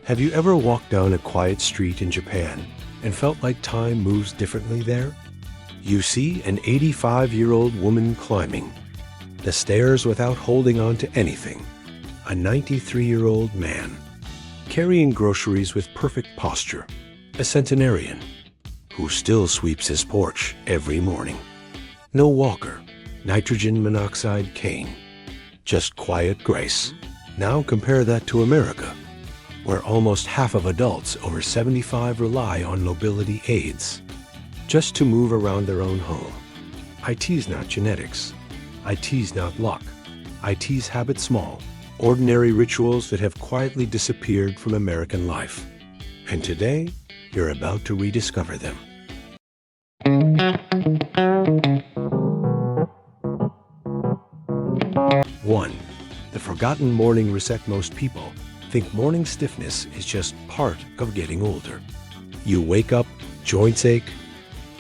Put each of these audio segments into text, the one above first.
Have you ever walked down a quiet street in Japan and felt like time moves differently there? You see an 85-year-old woman climbing the stairs without holding on to anything. A 93-year-old man carrying groceries with perfect posture. A centenarian who still sweeps his porch every morning. No walker, nitrogen monoxide cane, just quiet grace. Now compare that to America, where almost half of adults over 75 rely on mobility aids just to move around their own home. IT's not genetics. IT's not luck. IT's habit small, ordinary rituals that have quietly disappeared from American life. And today, you're about to rediscover them. 1. The forgotten morning reset. Most people think morning stiffness is just part of getting older. You wake up, joints ache,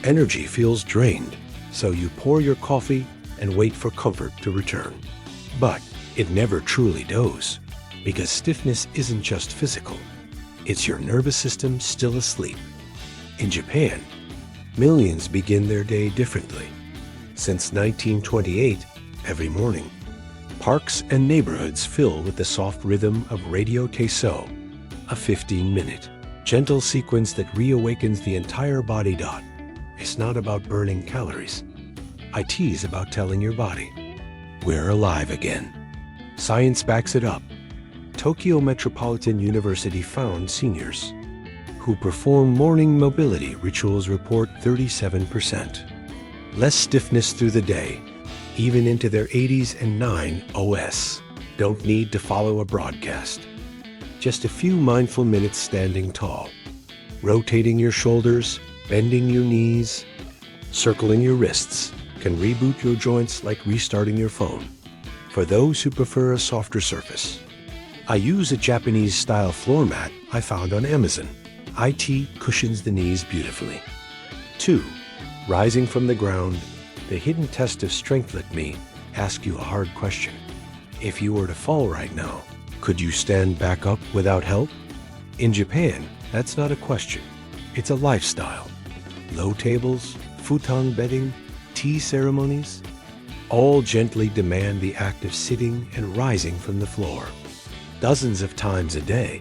energy feels drained, so you pour your coffee and wait for comfort to return. But it never truly does, because stiffness isn't just physical. It's your nervous system still asleep. In Japan, millions begin their day differently. Since 1928, every morning, parks and neighborhoods fill with the soft rhythm of Radio Teiso, a 15-minute, gentle sequence that reawakens the entire body. It's not about burning calories. IT is about telling your body, we're alive again. Science backs it up. Tokyo Metropolitan University found seniors who perform morning mobility rituals report 37% less stiffness through the day, even into their 80s and 9 OS. Don't need to follow a broadcast. Just a few mindful minutes standing tall, rotating your shoulders, bending your knees, circling your wrists can reboot your joints like restarting your phone. For those who prefer a softer surface, I use a Japanese-style floor mat I found on Amazon. IT cushions the knees beautifully. 2. Rising from the ground, the hidden test of strength. Let me ask you a hard question. If you were to fall right now, could you stand back up without help? In Japan, that's not a question. It's a lifestyle. Low tables, futon bedding, tea ceremonies, all gently demand the act of sitting and rising from the floor. Dozens of times a day,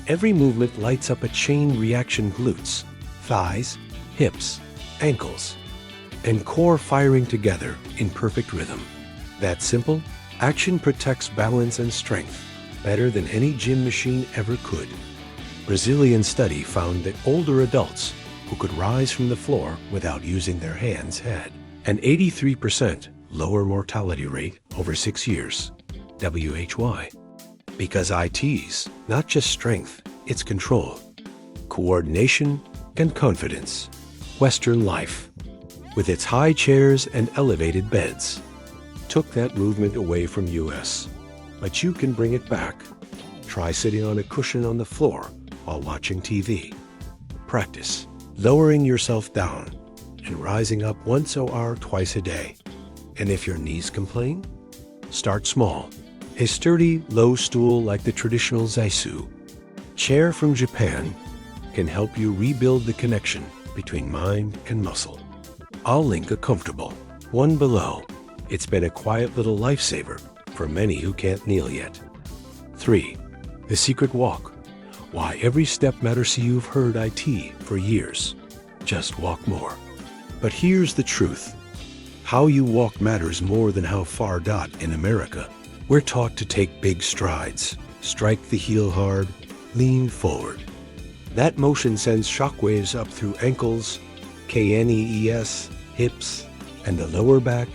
every movement lights up a chain reaction: glutes, thighs, hips, ankles, and core firing together in perfect rhythm. That simple, action protects balance and strength better than any gym machine ever could. Brazilian study found that older adults who could rise from the floor without using their hands had an 83% lower mortality rate over 6 years. WHY? Because IT's not just strength, it's control, coordination, and confidence. Western life, with its high chairs and elevated beds, took that movement away from US. But you can bring it back. Try sitting on a cushion on the floor while watching TV. Practice lowering yourself down and rising up once or twice a day. And if your knees complain, start small. A sturdy, low stool like the traditional Zaisu chair from Japan can help you rebuild the connection between mind and muscle. I'll link a comfortable one below. It's been a quiet little lifesaver for many who can't kneel yet. 3. The secret walk. Why every step matters. You've heard IT for years. Just walk more. But here's the truth. How you walk matters more than how far. In America, we're taught to take big strides, strike the heel hard, lean forward. That motion sends shockwaves up through ankles, knees, hips, and the lower back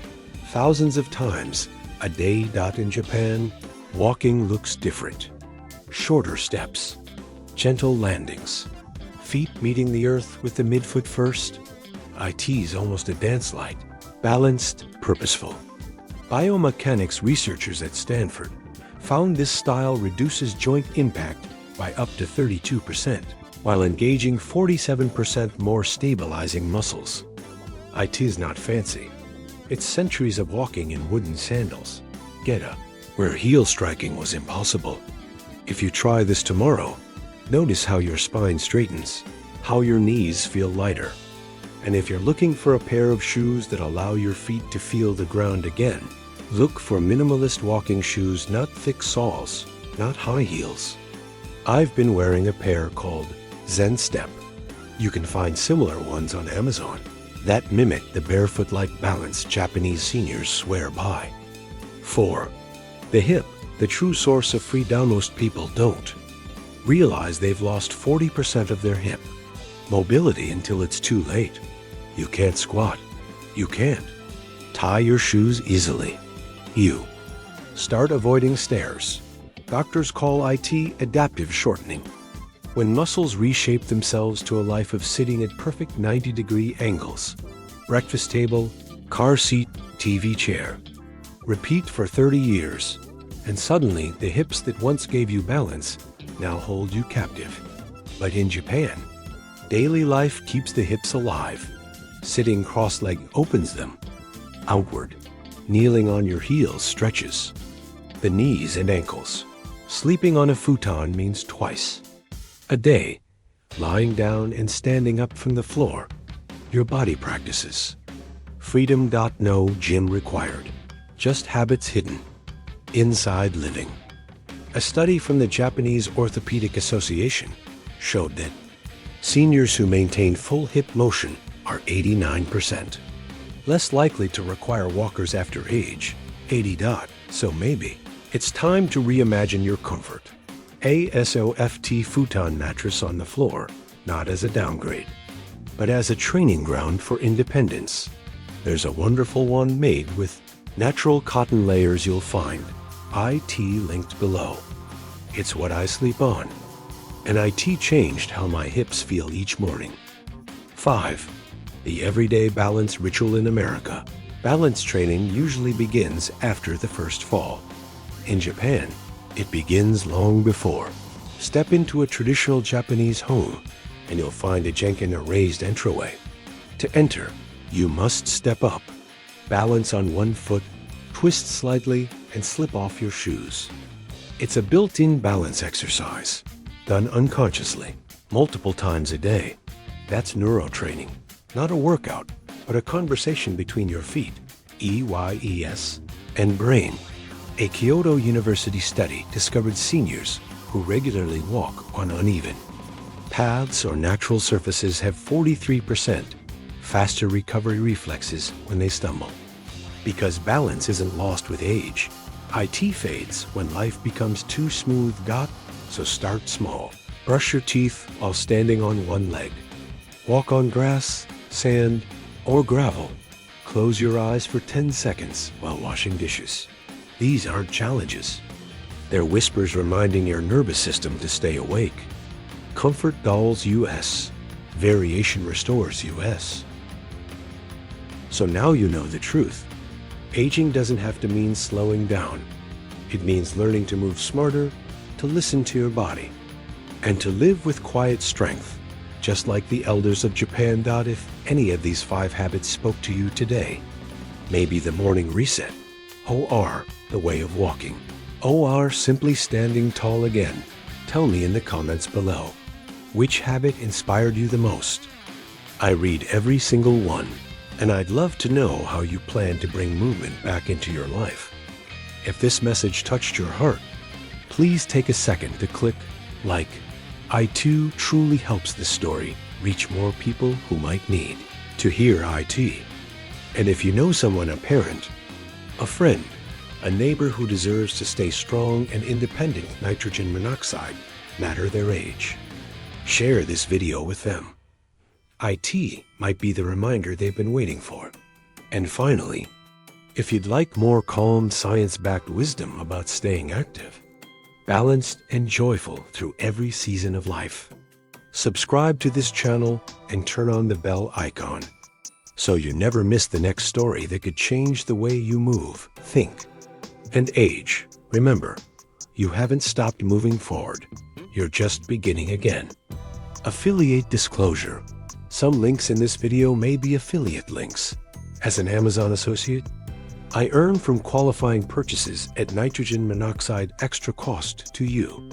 thousands of times a day. In Japan, walking looks different. Shorter steps, gentle landings, feet meeting the earth with the midfoot first. IT's almost a dance light, balanced, purposeful. Biomechanics researchers at Stanford found this style reduces joint impact by up to 32%, while engaging 47% more stabilizing muscles. IT's not fancy. It's centuries of walking in wooden sandals. Get up, where heel striking was impossible. If you try this tomorrow, Notice how your spine straightens, how your knees feel lighter. And if you're looking for a pair of shoes that allow your feet to feel the ground again, look for minimalist walking shoes, not thick soles, not high heels. I've been wearing a pair called Zen Step. You can find similar ones on Amazon that mimic the barefoot-like balance Japanese seniors swear by. 4. The hip, the true source of freedom. Most people don't realize they've lost 40% of their hip mobility until it's too late. You can't squat. You can't tie your shoes easily. You start avoiding stairs. Doctors call it adaptive shortening. When muscles reshape themselves to a life of sitting at perfect 90-degree angles. Breakfast table, car seat, TV chair. Repeat for 30 years, and suddenly the hips that once gave you balance now hold you captive. But in Japan, daily life keeps the hips alive. Sitting cross-legged opens them outward. Kneeling on your heels stretches the knees and ankles. Sleeping on a futon means twice a day, lying down and standing up from the floor. Your body practices. Freedom. No gym required. Just habits hidden. Inside living. A study from the Japanese Orthopedic Association showed that seniors who maintain full hip motion are 89% less likely to require walkers after age 80. So maybe it's time to reimagine your comfort. A soft futon mattress on the floor, not as a downgrade, but as a training ground for independence. There's a wonderful one made with natural cotton layers you'll find IT linked below. It's what I sleep on, and IT changed how my hips feel each morning. 5. The everyday balance ritual in America. Balance training usually begins after the first fall. In Japan, it begins long before. Step into a traditional Japanese home, and you'll find a jenk in a raised entryway. To enter, you must step up, balance on one foot, twist slightly, and slip off your shoes. It's a built-in balance exercise, done unconsciously, multiple times a day. That's neurotraining, not a workout, but a conversation between your feet, EYES, and brain. A Kyoto University study discovered seniors who regularly walk on uneven paths or natural surfaces have 43% faster recovery reflexes when they stumble. Because balance isn't lost with age, IT fades when life becomes too smooth. So start small. Brush your teeth while standing on one leg. Walk on grass, sand, or gravel. Close your eyes for 10 seconds while washing dishes. These aren't challenges. They're whispers reminding your nervous system to stay awake. Comfort Dolls US. Variation Restores US. So now you know the truth. Aging doesn't have to mean slowing down. It means learning to move smarter, to listen to your body, and to live with quiet strength, just like the elders of Japan. If any of these 5 habits spoke to you today, maybe the morning reset, OR, the way of walking, OR, simply standing tall again. Tell me in the comments below, which habit inspired you the most? I read every single one, and I'd love to know how you plan to bring movement back into your life. If this message touched your heart, please take a second to click like. It truly helps this story reach more people who might need to hear IT. And if you know someone, a parent, a friend, a neighbor who deserves to stay strong and independent, nitrogen monoxide, matter their age, share this video with them. IT might be the reminder they've been waiting for. And finally, if you'd like more calm, science-backed wisdom about staying active, balanced and joyful through every season of life, subscribe to this channel and turn on the bell icon so you never miss the next story that could change the way you move, think, and age. Remember, you haven't stopped moving forward. You're just beginning again. Affiliate disclosure. Some links in this video may be affiliate links. As an Amazon associate, I earn from qualifying purchases at nitrogen monoxide extra cost to you.